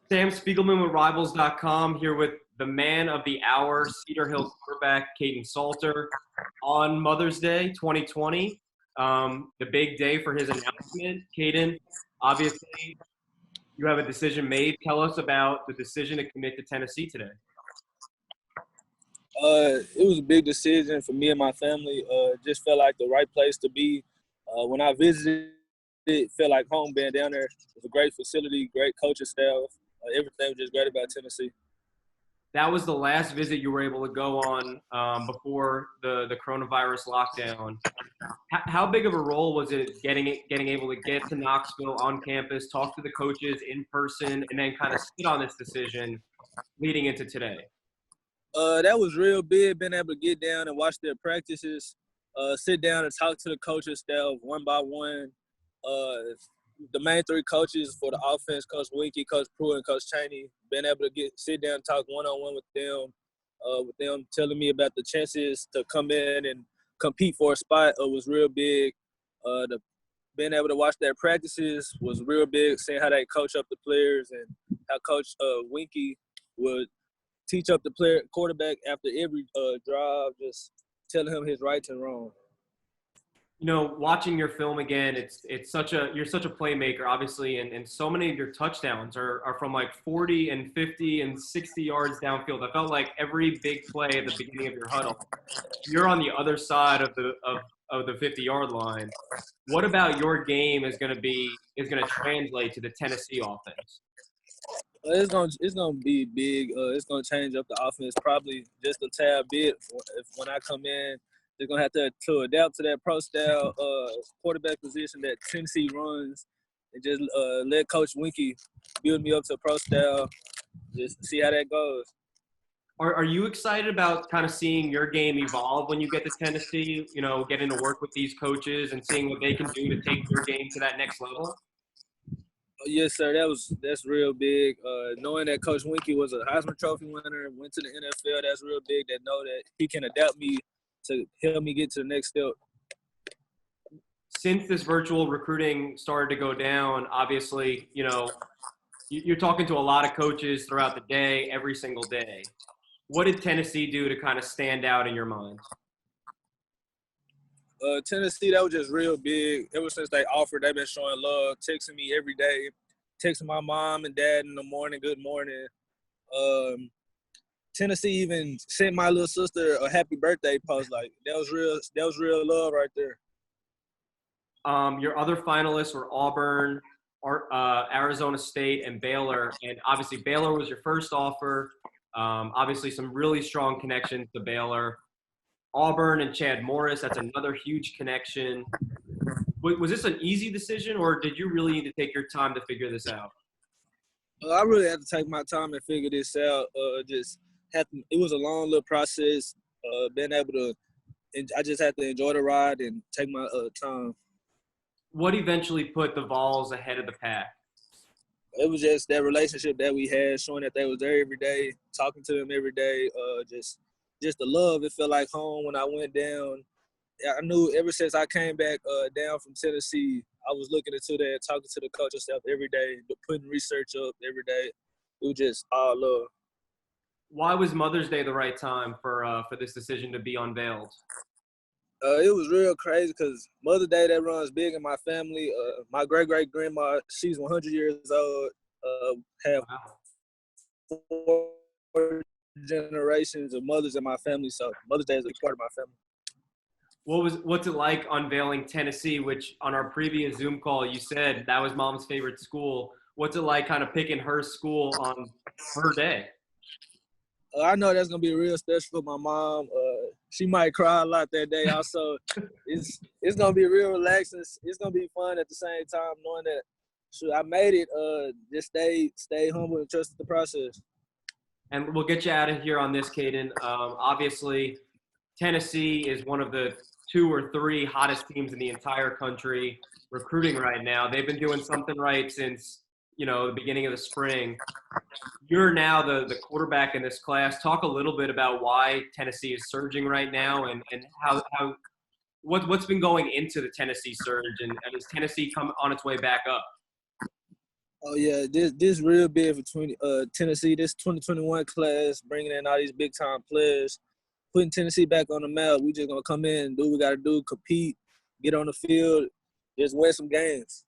Sam Spiegelman with Rivals.com here with the man of the hour, Cedar Hill quarterback Kaidon Salter on Mother's Day 2020. The big day for his announcement. Kaidon, obviously, you have a decision made. Tell us about the decision to commit to Tennessee today. It was a big decision for me and my family. Just felt like the right place to be. When I visited, it felt like home being down there. It was a great facility, great coaching staff. Everything was just great about Tennessee. That was the last visit you were able to go on before the coronavirus lockdown. How big of a role was it getting able to get to Knoxville on campus, talk to the coaches in person, and then kind of sit on this decision leading into today? That was real big, being able to get down and watch their practices, sit down and talk to the coaching staff one by one. The main three coaches for the offense, Coach Winkie, Coach Pruitt, and Coach Chaney, being able to sit down and talk one-on-one with them telling me about the chances to come in and compete for a spot was real big. Being able to watch their practices was real big, seeing how they coach up the players and how Coach Winkie would teach up the quarterback after every drive, just telling him his rights and wrongs. You know, watching your film again, you're such a playmaker, obviously, and so many of your touchdowns are from like 40 and 50 and 60 yards downfield. I felt like every big play at the beginning of your huddle, you're on the other side of the 50-yard line. What about your game is going to translate to the Tennessee offense? It's gonna be big. It's gonna change up the offense probably just a tad bit. When I come in, they're gonna have to adapt to that pro style quarterback position that Tennessee runs, and just let Coach Winkie build me up to pro style. Just see how that goes. Are you excited about kind of seeing your game evolve when you get to Tennessee? You know, getting to work with these coaches and seeing what they can do to take your game to that next level? Yes, sir. That's real big. Knowing that Coach Winkie was a Heisman Trophy winner, went to the NFL, that's real big. That know that he can adapt me to help me get to the next step. Since this virtual recruiting started to go down, obviously, you know, you're talking to a lot of coaches throughout the day, every single day. What did Tennessee do to kind of stand out in your mind? Tennessee, that was just real big. Ever since they offered, they've been showing love, texting me every day, texting my mom and dad in the morning, good morning. Tennessee even sent my little sister a happy birthday post. Like that was real love right there. Your other finalists were Auburn, Arizona State, and Baylor. And obviously Baylor was your first offer. Obviously some really strong connections to Baylor. Auburn and Chad Morris, that's another huge connection. Was this an easy decision, or did you really need to take your time to figure this out? I really had to take my time and figure this out. It was a long little process. I just had to enjoy the ride and take my time. What eventually put the Vols ahead of the pack? It was just that relationship that we had, showing that they was there every day, talking to them every day, just the love. It felt like home when I went down. I knew ever since I came back down from Tennessee, I was looking into that, talking to the coaching staff every day, putting research up every day. It was just all love. Why was Mother's Day the right time for this decision to be unveiled? It was real crazy because Mother's Day, that runs big in my family. My great-great-grandma, she's 100 years old, have 4 generations of mothers in my family, so Mother's Day is a part of my family. What's it like unveiling Tennessee, which on our previous Zoom call you said that was Mom's favorite school? What's it like kind of picking her school on her day? I know that's gonna be real special for my mom. She might cry a lot that day. Also, it's gonna be real relaxing. It's gonna be fun at the same time, knowing that I made it. Just stay humble and trust the process. And we'll get you out of here on this, Kaidon. Obviously, Tennessee is one of the 2 or 3 hottest teams in the entire country recruiting right now. They've been doing something right since, you know, the beginning of the spring. You're now the quarterback in this class. Talk a little bit about why Tennessee is surging right now and what's been going into the Tennessee surge, and has Tennessee come on its way back up? Oh yeah, this real big for Tennessee. This 2021 class bringing in all these big time players, putting Tennessee back on the map. We just gonna come in, do what we gotta do, compete, get on the field, just win some games.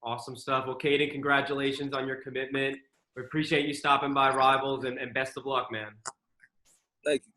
Awesome stuff. Well, Kaidon, congratulations on your commitment. We appreciate you stopping by Rivals, and best of luck, man. Thank you.